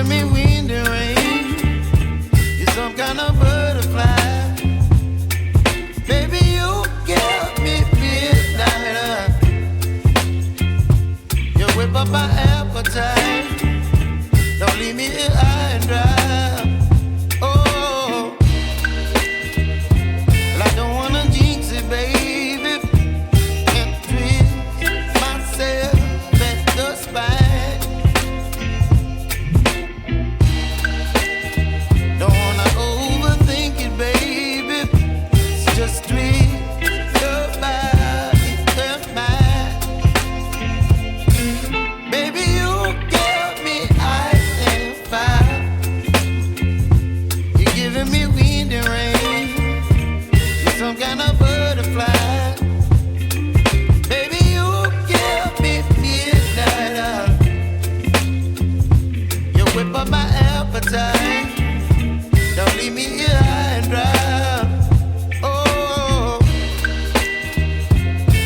giving me wind and rain. You're some kind of butterfly. Baby, you give me midnight. You whip up my appetite. Don't leave me here high and dry. Oh, well, I don't wanna jinx it, baby, and twist myself at the spine. Don't wanna overthink it, baby. It's just twist your body and mine. Baby, you give me ice and fire. You're giving me wind and rain. You're some kind of butterfly. Baby, you give me midnight. You whip up my appetite. Don't leave me here high and dry. Oh,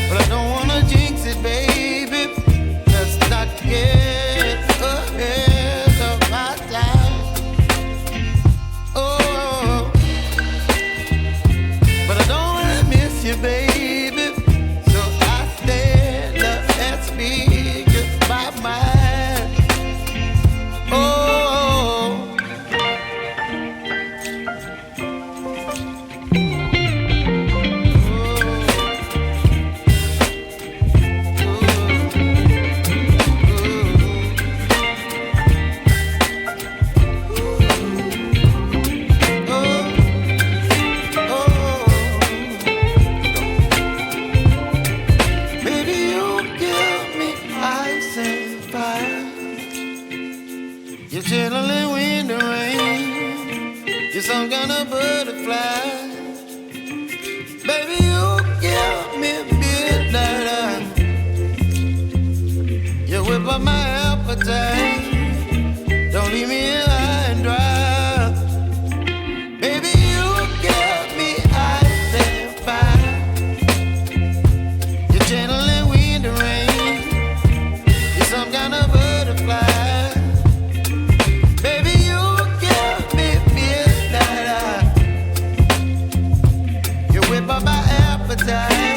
but I don't wanna jinx it, baby. Let's not get ahead of my time. Oh, but I don't wanna miss you, baby. So I stand up and speak my mind. Oh. Baby, you give me ice and fire. You're chilling wind and rain. You're some kind of butterfly. Baby, you give me midnight. You whip up my appetite. Don't leave me here high and dry. Baby, you give me ice and fire. You're channeling wind and rain. You're some kind of butterfly. Baby, you give me midnight. You whip up my appetite.